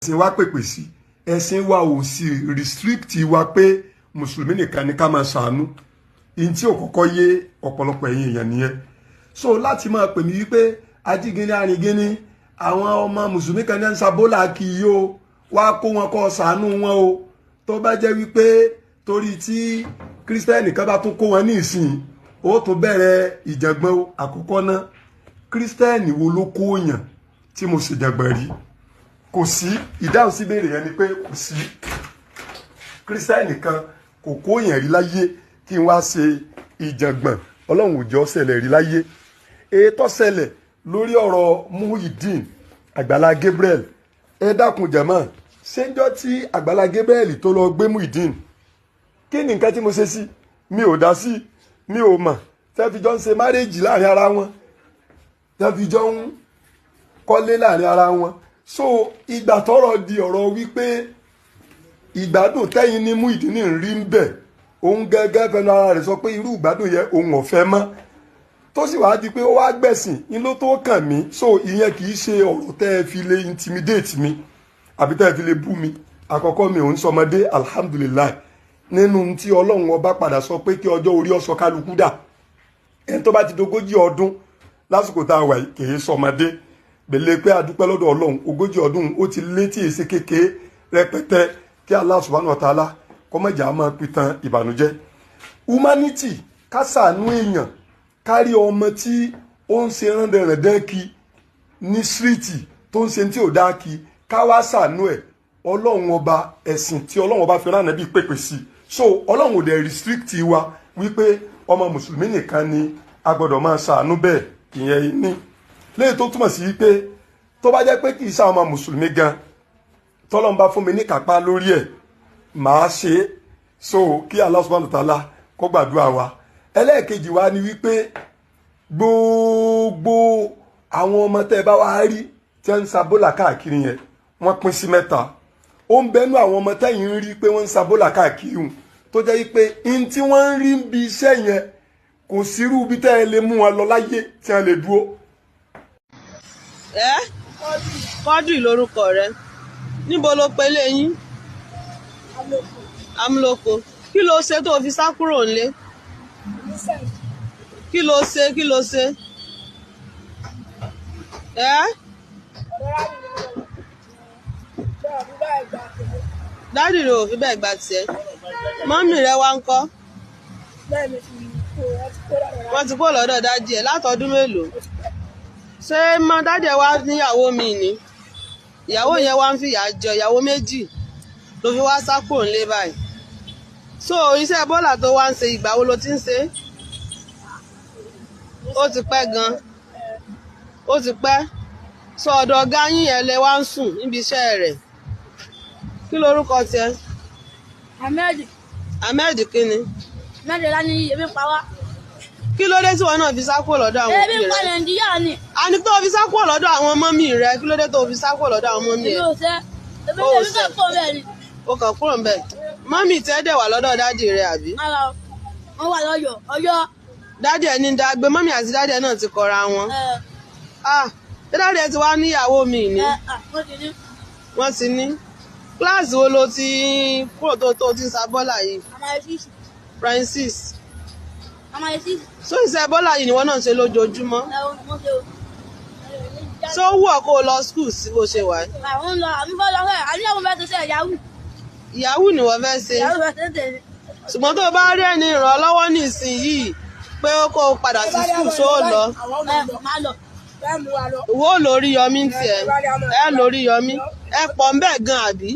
ẹ̀sìn wa pèpè sí ẹ̀sìn wa ò sì restrict wa pé mùsùlùmí nìkan ni ká máa ṣàánú ìyìn tí ò kọ́kọ́ yé ọ̀pọ̀lọpọ̀ ẹ̀yin èèyàn nìyẹn so láti máa pè mí wípé ajígini arìngini àwọn ọmọ mùsùlùmí kan ní ń sabólà kì í o wá kó wọn kó ṣàánú wọn o tó bá jẹ́ wípé torí tí kírísítẹ́nì kan bá tún kó wọn ní ìsìn ó tún bẹ̀rẹ̀ ìjàngbọ̀n àkọ́kọ́ náà kírísítẹ́nì wo ló kó yàn tí mo sì jàngbọ̀n rí kò sí ìdáhùn sí ìbéèrè yẹn ni pé kò sí kírísítẹ́nì kan kò kó yàn rí láyé kí n wá ṣe ìjàngbọ̀n ọlọ́run ò jọ ṣẹlẹ̀ rí láyé èyí tó ṣẹlẹ̀ lórí ọ̀rọ̀ Muyideen Àgbàlá Gabriel ẹ dákun jàmá ṣéńjọ́ tí Àgbàlá Gabriel tó lọ gbé Muyideen kí ni nǹkan tí mo ṣe sí mi ò dá sí mi ò mọ̀ tẹ́ fi jọ ń ṣe márèèjì láàrin ara wọn tẹ́ fi jọ ń kọ́lé láàrin ara wọn so ìgbà tọ́rọ̀ di ọ̀rọ̀ wípé ìgbádùn tẹ́yin ní Muyideen ń rí ń bẹ̀ òun gẹ́gẹ́ fẹnu ara rẹ̀ sọ pé irú ìgbádùn yẹn òun ò fẹ́ mọ́ tó sì wá di pé ó wá gbẹ̀sìn ní ló tó kàn mí so ìyẹn kì í ṣe ọ̀rọ̀ tẹ́ ẹ fi lè intimidate mi àbí tẹ́ ẹ fi lè bú mi àkọ́kọ́ mi ò ń sọmọdé alhamdulillah nínú tí ọlọ́run ọba padà sọ pé kí ọjọ́ orí ọsọ kálukú dà ẹni tó bá ti dogójì ọdún lásìkò tá a wà yìí kì í sọmọdé gbèlè pé adúpẹ́ lọ́dọ̀ ọlọ́run ogójì ọdún ó ti létí èsì kékeré rẹpẹtẹ kí Allah subhanahu wa ta'ala kọ́mọ̀jà máa pitan ìbànújẹ́ humanity ká ṣàánú èèyàn kárí ọmọ tí ó ń ṣe rándanrandan kí ní síríìtì tó ń ṣe tí ò dá kí ká wá ṣàánú ẹ̀ ọlọ́run ọba ẹ̀sìn tí ọlọ́run ọba fi rán Ànábì pèpè sí so ọlọ́run ò dẹ̀ restrict wa wípé ọmọ mùsùlùmí nìkan ni a gbọ́dọ̀ máa ṣàánú bẹ́ẹ̀ ìyẹn ní léyìí tó túmọ̀ sí wípé tó bá jẹ́ pé kì í ṣe àwọn ọmọ mùsùlùmí gan tọ́lọ́run bá fún mi ní kápá lórí ẹ̀ màá ṣe é so kí Allah subhanahu wa ta'ala kó gbàdúrà wa ẹlẹ́ẹ̀kejì wa ni wípé gbogbo àwọn ọmọ tẹ́ ẹ bá wá rí tí wọ́n ń sabólà káàkiri yẹn wọ́n pín sí mẹ́ta ó ń bẹnu àwọn ọmọ tẹ́yìn ń rí pé wọ́n ń sabólà káàkiri hùn tó jẹ́ wípé in tí wọ́n ń rí bí iṣẹ́ yẹn kò sírú bí tẹ́ ẹ lè mú wọn lọ láyé tí wọ́n lè dúró. Quadri lórúkọ rẹ níbo ló pe lẹ́yìn amúlòkó kí ló ṣe tó fi sá kúrò nílé kí ló ṣe dádì rẹ ò fi bẹ́ẹ̀ gbà tiẹ̀ mọ́mì rẹ wá ń kọ́ wọ́n ti kó lọ́dọ̀ dádì ẹ̀ látọdún mélòó ṣé mọ dádì ẹ̀ wá níyàwó mi ni ìyàwó yẹn wá ń fìyà jẹ ìyàwó méjì ló fi wá sá kúrò nílé báyìí so iṣẹ́ bọ́là tó wá ń ṣe ìgbà wo ló ti ń ṣe ó ti pẹ́ gan ó ti pẹ́ so ọ̀dọ̀ ọ̀gá yín yẹn lẹ wá ń sùn níbi iṣẹ́ rẹ̀ kí lorúkọ tiẹ̀. Ahmed kí ni. mẹ́rin lá ní ebi pa wá. kí ló dé tí wọn náà fi sá kúrò lọ́dọ̀ àwọn òbí rẹ. ebi pa Nàìjíríà ni. àní tó fi sá kúrò lọ́dọ̀ àwọn mọ́mì rẹ kí ló dé tó fi sá kúrò lọ́dọ̀ àwọn mọ́mì rẹ. èmi ò sẹ́ ebi kàn kúrò bẹ́ẹ̀ ni. o kàn kúrò bẹ́ẹ̀ mọ́mì tẹ́ dẹ̀ wà lọ́dọ̀ dádì rẹ àbí. ara wọn wà Ọ̀yọ́. dádì ẹ ní dàgbé mọ́mì àti dádì ẹ náà ti kọra wọn. ṣé dádì ẹ ti wá níyàwó mi ni. wọ́n ti ní. kíláàsì wo ló ti kúrò tó ti ń sa bọ́là yìí. Francis. so iṣẹ́ bọ́là yìí ni wọ́n náà ń ṣe lójoojúmọ́. so wù ọ́ kó o lọ skul sí bó ṣe wà. àwọn ń lọ àmì bọ́ lọ́wọ́ ẹ̀ àníyàwó fẹ́ tó ṣe yahoo. yahoo ni wọ́n fẹ́ ṣe. yahoo fẹ́ tó tẹ̀lé. ṣùgbọ́n tó bá rí ẹni ìrànlọ́wọ́ nísìnyìí pé ó kó o padà sí skul ṣó o lọ. máa lọ. wo lórí yọmí tiẹ̀ ẹ lórí yọmí ẹ pọ̀ ń bẹ̀ gan àbí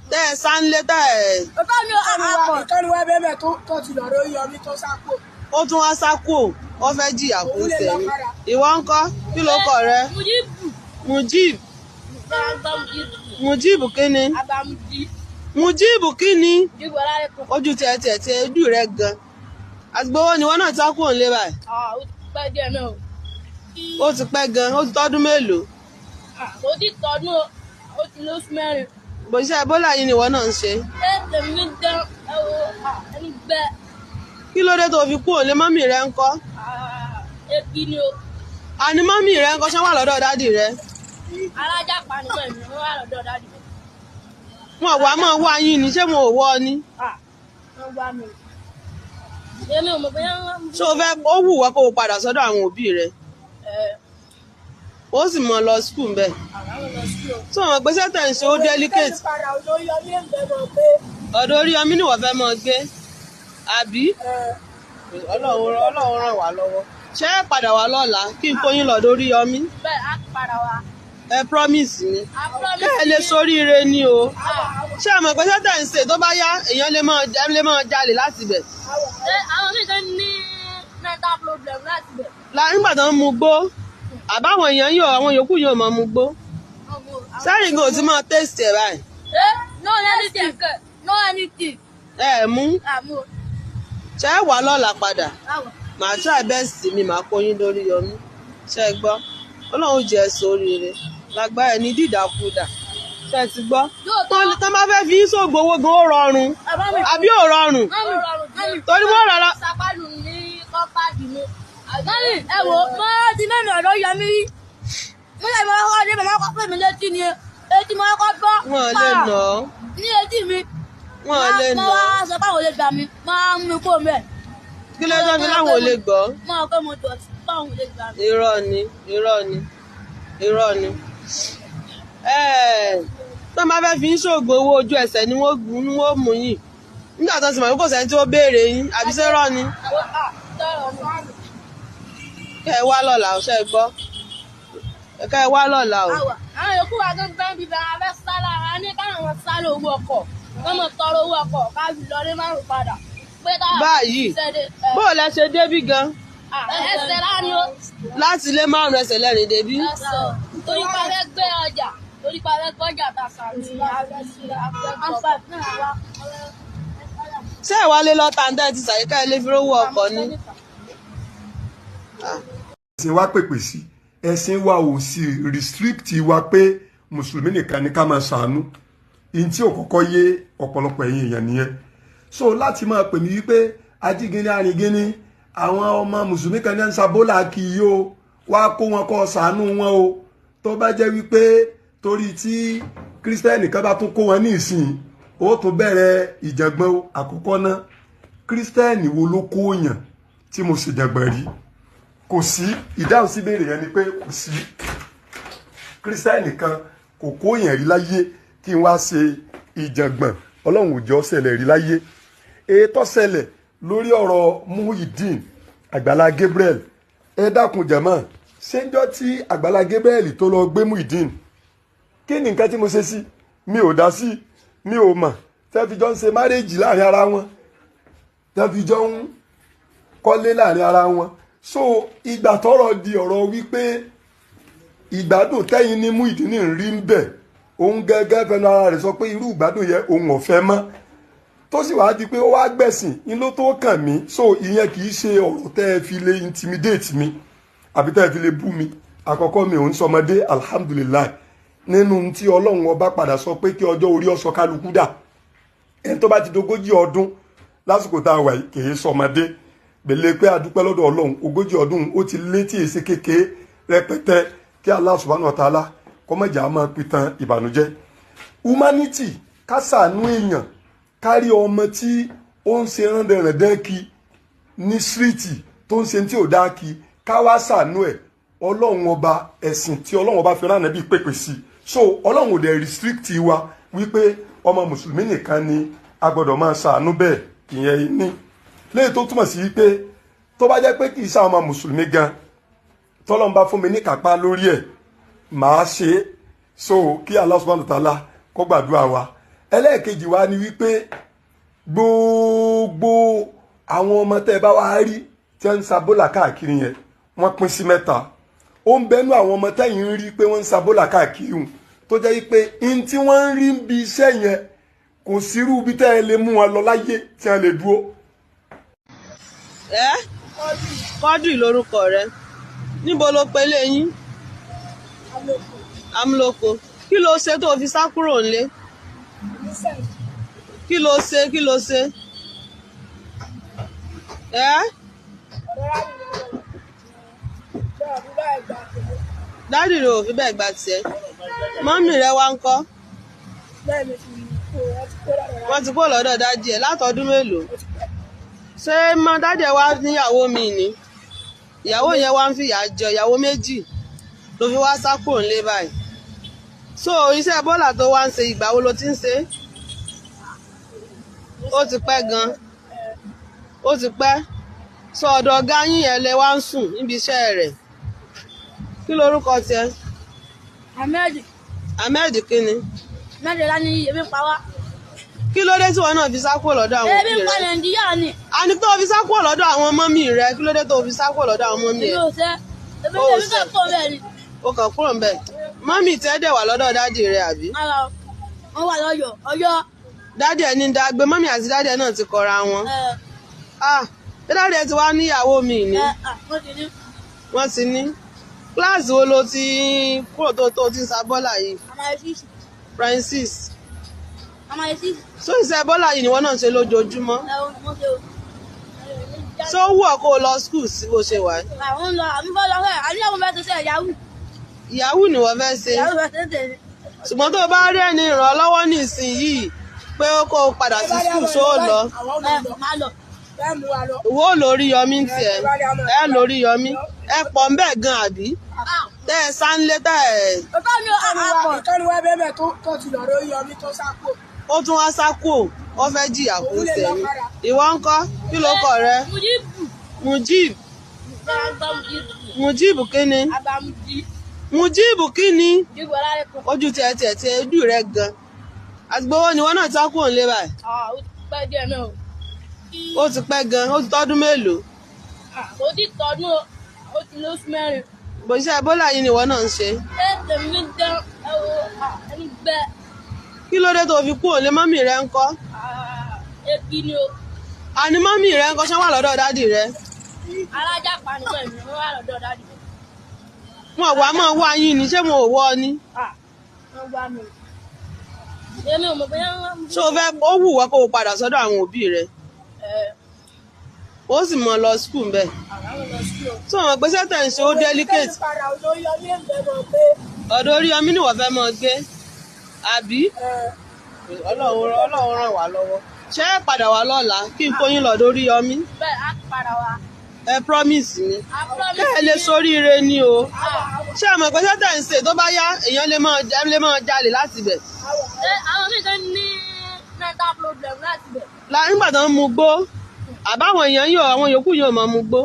tẹ́ ẹ sáńlé tẹ́ ẹ. ọ̀tọ́ mi ò àpọ̀. ìkànnì wa bẹ́ẹ̀ tó ti lọ́ọ́ lórí yọmí tó sápò. ó tún wá sákò ó fẹ́ jìyà fún tẹ̀mí ìwọ ń kọ́ kí ló kọ rẹ. Mujib kí ni. Mujib kí ni. ojú tiẹ̀ ojú rẹ gan àtìgbówó ni wọn náà ti sákò ńlé báyìí. ó ti pẹ́ díẹ̀ náà. ó ti pẹ́ gan ó ti tọ́dún mélòó. ó ti tọ́dún ó ti lóṣù mẹ́rin. bòṣìṣẹ́ bọ́là yìí ni wọ́n náà ń ṣe. tèmi ní dán ẹni gbẹ. kí ló dé tó fi kú òlé mọ́mì rẹ ń kọ́. ebi ni o. àní mọ́mì rẹ ń kọ́ ṣé wà lọ́dọ̀ dádì rẹ. alájà pa nígbà mi wọ́n wà lọ́dọ̀ dádì rẹ. wọn wá mọ̀ wá yín ni ṣé wọn ò wọ́ ni. wọ́n gbá mi. èmi ò mọ̀ bóyá wọ́n. ṣé o fẹ́ ó wù wá kó o padà sọ́dọ̀ àwọn òbí rẹ ó sì mọ lọ skul bẹ́ẹ̀. tí wọn gbé sẹ́tẹ̀ ń ṣe ó delicate. ọ̀dọ̀ Oríyọmí ni wọ́n fẹ́ mọ gbé àbí Ọlọ́run ràn wá lọ́wọ́. ṣé ẹ padà wá lọ́la kí n kó yín lọ́dọ̀ Oríyọmí. bẹ́ẹ̀ á padà wá. ẹ promise mi kẹ́ ẹ lè soríire ni o. ṣé ẹ mọ̀ pé sẹ́tẹ̀ ń ṣe tó bá yá èèyàn lè máa jalè láti bẹ̀. àwọn míì kan ní mental problem láti bẹ̀. nígbà tó ń mu gbó àbáwọn èèyàn yóò àwọn yòókù yóò máa mu gbó. sẹ́yìn kò tí máa taste ẹ̀ báyìí. no anything no anything. ẹ mú ṣé ẹ wà lọ́la padà màá try best mi màá kó yín lórí Yọmí ṣé ẹ gbọ́ Ọlọ́run jẹ́ sóríire lágbára ẹ̀ ní dídàkudà ṣé ẹ ti gbọ́ tó máa fẹ́ fi sóògùn owó gan ó rọrùn àbí ò rọrùn torí wọ́n rọra. sàpàlù ní kọ́pàdì mi. ẹ wò mo ti mẹ́rin ọ̀dọ́ Yọmí rí mo lè máa kọ́ dé màmá kọ́ pè mí létí ni etí mo kọ́ gbọ́. wọ́n lè nà ọ́. ní etí mi. wọ́n lè nà ọ́. mo wá sọ pé àwọn olè gbà mí máa ń mú kó mẹ́. kí ló dé fi láwọn olè gbọ́. mo rò pé mo dọ̀tí báwọn olè gbà mí. irọ́ ni tó máa fẹ́ fi ń ṣoògùn owó ojú ẹsẹ̀ ni wọ́n mú yín nígbà tó ti mọ̀ pé kò sẹ́ni tí ó béèrè yín àbí ṣé rọ́ ni. kẹ́ ẹ wá lọ́la ó ṣe é gbọ́ kẹ́ ẹ wá lọ́la o. àwọn yòókù wa tó ń gbẹ́ bíbẹ́ abẹ́ sálà wa ní káwọn sálà owó ọkọ̀ wọ́n mọ̀ tọrọ owó ọkọ̀ káàbì lọ́lé márùn padà. báyìí bó o lẹ ṣe débí gan. ẹsẹ̀ lánàá. láti ilé márùn ẹsẹ̀ lẹ́rìn débí. torí pa fẹ́ gbé ọjà torí pa fẹ́ gbọ́jà ta sàmì ṣé ẹ wálé lọ́ta ń tẹ́ ti ṣàyíká ilé fi rówó ọkọ̀ ni. ẹ̀sìn wa pèpè sí ẹ̀sìn wa ò sí restrict wa pé mùsùlùmí nìkan ni ká máa ṣàánú ìyẹn tí ò kọ́kọ́ yé ọ̀pọ̀lọpọ̀ ẹ̀yin èèyàn nìyẹn so láti máa pè mí wípé ajígínní arìngínní àwọn ọmọ mùsùlùmí kan ní ń sabólà kì í o wá kó wọn kó ṣàánú wọn o tó bá jẹ́ wípé torí tí kírísítẹ́nì kan bá tún kó wọn ní ìsìn ó tún bẹ̀rẹ̀ ìjàngbọ̀n àkọ́kọ́ náà kírísítẹ́nì wo ló kó yàn tí mo sì jàngbọ̀n rí kò sí ìdáhùn sí ìbéèrè yẹn ni pé kò sí kírísítẹ́nì kan kò kó yàn rí láyé kí n wá ṣe ìjàngbọ̀n ọlọ́run ò jẹ́ ó ṣẹlẹ̀ rí láyé èyí tó ṣẹlẹ̀ lórí ọ̀rọ̀ Muyideen Àgbàlá Gabriel ẹ dákun jẹ̀mọ́ ṣéjọ́ tí Àgbàlá Gabriel tó lọ gbé Muyideen kí ni nǹkan tí mo ṣe sí mi ò dá sí mi ò mọ̀ tẹ́fijọ́ ń ṣe márèèjì láàrin ara wọn tẹ́fijọ́ ń kọ́lé láàrin ara wọn so ìgbà tọ́rọ̀ di ọ̀rọ̀ wípé ìgbádùn tẹ́yìn ní Muyideen rí ń bẹ̀ òun gẹ́gẹ́ fẹnu ara rẹ̀ sọ pé irú ìgbádùn yẹn òun ò fẹ́ mọ́ tó sì wá di pé ó wá gbẹ̀sìn ní ló tó kàn mí so ìyẹn kì í ṣe ọ̀rọ̀ tẹ́ ẹ fi lè intimidate mi àbí tẹ́ ẹ fi lè bú mi àkọ́kọ́ mi ò ń sọmọdé alhamdulilayi nínú tí ọlọ́run ọba padà sọ pé kí ọjọ́ orí ọ̀sọ̀ kálukú dà ẹni tó bá ti dogójì ọdún lásìkò tá a wà yìí kì í sọmọdé gbèlè pé adúpẹ́ lọ́dọ̀ ọlọ́run ogójì ọdún ó ti létí èsì kékeré rẹpẹtẹ kí Allah subhanahu wa ta'ala kọ́mọ̀jà máa pitan ìbànújẹ́ humanity ká ṣàánú èèyàn kárí ọmọ tí ó ń ṣe rándanrandan kí ní síríìtì tó ń ṣe tí ò dá kí ká wá ṣàánú ẹ̀ ọlọ́run ọba ẹ̀sìn tí ọlọ́run ọba fi ránà bí pèpè sí so ọlọ́run ò dẹ̀ restrict wa wípé ọmọ mùsùlùmí nìkan ni a gbọ́dọ̀ máa ṣàánú bẹ́ẹ̀ ìyẹn ní léyìí tó túmọ̀ sí wípé tó bá jẹ́ pé kì í ṣe ọmọ mùsùlùmí gan tọ́lọ́run bá fún mi ní kápá lórí ẹ̀ màá ṣe é so kí Allah subhanahu wa ta'ala kó gbàdúrà wa ẹlẹ́ẹ̀kejì wa ni wípé gbogbo àwọn ọmọ tẹ́ ẹ bá wá rí tí wọ́n ń sabólà káàkiri yẹn wọ́n pín sí mẹ́ta ó ń bẹnu àwọn ọmọ tẹ́yìn ń rí pé wọ́n ń sabólà káàkiri hùn tó jẹ́ wípé in tí wọ́n ń rí bí iṣẹ́ yẹn kò sírú bí tẹ́ ẹ lè mú wọn lọ láyé tí wọ́n lè dúró. Kọ́dù lórúkọ rẹ níbo ló pe léyìn amúlòkó kí ló ṣe tó fi sá kúrò nílé kí ló ṣe dádì rẹ ò fi bẹ́ẹ̀ gba tiẹ̀ mọ́mì rẹ wá ń kọ́ bẹ́ẹ̀ mi fi kó wọ́n ti kó lọ́dọ̀ wọ́n ti kó lọ́dọ̀ dádì ẹ̀ látọdún mélòó ṣé mọ dádì ẹ̀ wá níyàwó mi ni ìyàwó yẹn wá ń fìyà jẹ ìyàwó méjì ló fi wá sá kúrò nílé báyìí so iṣẹ́ bọ́là tó wá ń ṣe ìgbà wo ló ti ń ṣe ó ti pẹ́ gan ó ti pẹ́ sọ ọ̀dọ̀ ọ̀gá yín yẹn lẹ wá ń sùn níbi iṣẹ́ rẹ̀ kí lorúkọ tiẹ̀ Ahmed kíni mẹ́tẹ̀lá ní ebi ń pa wá. kí ló dé tí wọn náà fi sá kúrò lọ́dọ̀ àwọn ebi òbí ń pa rẹ̀ Nàìjíríà ni. a ní tó fi sá kúrò lọ́dọ̀ àwọn mọ́mì rẹ̀ kí ló dé tó fi sá kúrò lọ́dọ̀ àwọn mọ́mì èmi ẹ̀ ò sẹ́ ebi Ó tẹ̀mí sẹ́. kàn kó bẹ́ẹ̀ ni. ó kàn kúrò ń bẹ̀ mọ́mì tẹ́ dẹ̀ wà lọ́dọ̀ dádì rẹ̀ àbí ara wọn wà lọ́yọ̀ Ọ̀yọ́. dádì ẹ̀ ní dágbé mọ́mì àti dádì ẹ̀ náà ti kọra wọn ṣé dádì ẹ̀ ti wá níyàwó mi ni wọ́n ti ní wọ́n ti ní kíláàsì wo ló ti kúrò tó ti ń sa bọ́là yìí amáyésísì Francis amáyésísì so iṣẹ́ bọ́là yìí ni wọ́n náà ṣe lójoojúmọ́ ẹ̀wọ̀n ni wọ́n ṣe o. ṣé ó wù ọ́ kó o lọ skul sí bó ṣe wà yìí? àwọn ń lọ àmì bọ́ lọ fẹ́ àníyàwó fẹ́ ṣiṣẹ́ yahoo yahoo ni wọ́n fẹ́ ṣe yahoo fẹ́ ṣiṣẹ́ tẹ̀lé. ṣùgbọ́n tó o bá rí ẹni ràn ọ́ lọ́wọ́ nísìnyìí pé ó kó o padà sí skul ṣó o lọ máa lọ. bẹ́ẹ̀ mú wa lọ. wo lórí yọmí ń tiẹ̀ ẹ lórí yọmí ẹ pọ̀ ń bẹ̀ gan àbí tẹ́ ẹ sáńlé tẹ́ ẹ bàbá mi ò àpọ̀. ìkànnì wa bẹ́ẹ̀ tó ti lọ́dọ̀ yọmí tó sápò. ó tún wá sá kúò ó fẹ́ jìyà fún sẹ́yìn ìwọ ń kọ́ kí ló kọ rẹ Mujib Mujib kíni Mujib kíni ojú tiẹ̀ ojú rẹ gan àtìgbówó ni wọ́n náà sá kúò nílé báyìí ó ti pẹ́ gan ó ti tọ́dún mélòó ó ti tọdún ó ti lóṣù mẹ́rin. bó iṣẹ́ bọ́là yìí ni wọ́n náà ń ṣe ẹ tèmi ń dán ẹni gbẹ kí ló dé tó fi kúò nílé mọ́mì rẹ ń kọ́ ebi ni o. àní mọ́mì rẹ ń kọ́ ṣé wà lọ́dọ̀ dádì rẹ alájà pàníkọ̀ ìlú wọn wà lọ́dọ̀ dájú. wọn wàá máa wá yín ni ṣé mo ò wọ́ ọ ni wọ́n gbá mi. èmi ò mọ̀ bóyá wọ́n ń ṣé o fẹ́ ó wù wá kó o padà sọ́dọ̀ àwọn òbí rẹ ó sì mọ lọ skul bẹ́ẹ̀ tó wọn pé sẹ́tẹ̀ ń ṣe ó delicate padà ọ̀dọ̀ yọmí ẹ̀ bẹ́ẹ̀ mọ̀ pé ọ̀dọ̀ orí ọmí ni wọ́n fẹ́ mọ gbé àbí Ọlọ́run ràn wá lọ́wọ́ ṣé ẹ padà wá lọ́la kí n kó yín lọ́dọ̀ orí ọmí bẹ́ẹ̀ á padà wá. ẹ promise mi á promise kẹ́ ẹ lè soríire ni o ṣé ẹ mọ̀ pé sẹ́tẹ̀ ń ṣe tó bá yá èèyàn lè máa jalè láti bẹ̀ àwọn míì kan ní mental problem láti bẹ̀. nígbà tó ń mu gbó àbáwọn èèyàn yóò àwọn yòókù yóò máa mu gbó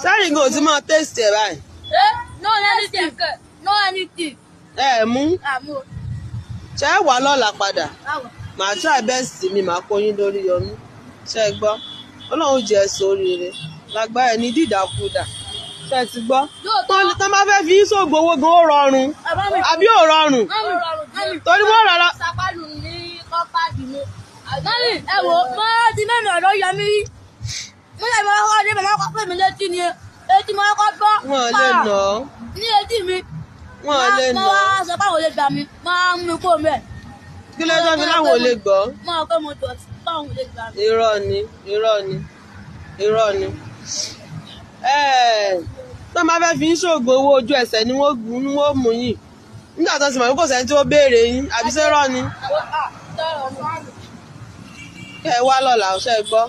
sẹ́yìn gan ò ti máa taste ẹ̀ báyìí no anything no anything. ẹ mú àmú ṣé ẹ wà lọ́la padà àwọ̀ màá try best mi màá kó yín lórí yọmí ṣé ẹ gbọ́ Ọlọ́run jẹ́ sóríire lágbára ẹ̀ ní dídàkudà ṣé ẹ ti gbọ́ tán bá fẹ́ fi í sóògùn owó gan ó rọrùn àbí ò rọrùn torí wọ́n rárá sàpàlù ní kọ́pàdì mi. mọ́mí ẹ wò mọ́ ti mẹ́rin ọ̀dọ́ yọ mí rí. mo lè mọ ọkọ ọdẹ màmá kọ́ pè mí létí ni etí mo kọ́ gbọ́. wọn lè nà ọ́ ní etí mi. wọn lè nà mo ọ́ wá sọ pé àwọn olè gbà mí máa ń mú kó mẹ́. kí ló dé fi láwọn ò lè gbọ́ mo rò pé mo dọ̀tí báwọn olè gbà mí. irọ́ ni tó máa fẹ́ fi ń ṣògùn owó ojú ẹsẹ̀ ni wọ́n mú yín nígbà tó ti mọ̀ pé kò sẹ́ni tí ó béèrè yín àbí ṣé rọ́ ni kẹ́ ẹ wá lọ́la ọ̀ṣẹ́ gbọ́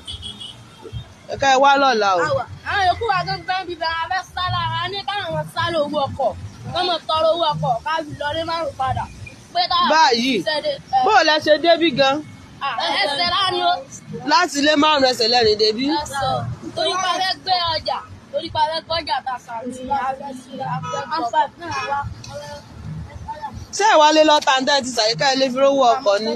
kẹ́ ẹ wá lọ́la o. àwọn yòókù wa tó ń gbẹ́ bíbí àwọn abẹ́ sálà wa ní káwọn sálà owó ọkọ̀ wọ́n mọ̀ tọrọ owó ọkọ̀ káàbì lọ́lé márùn padà. báyìí bó o lẹ ṣe débí gan. ẹsẹ̀ láàrin o. láti ilé márùn ẹsẹ̀ lẹ́rìn débí. torí pa fẹ́ gbé ọjà torí pa fẹ́ gbọ́jà tàṣà ní ṣé ẹ wálé lọ́ta ń tẹ́ ti ṣàyíká ilé fi rówó ọkọ̀ ni.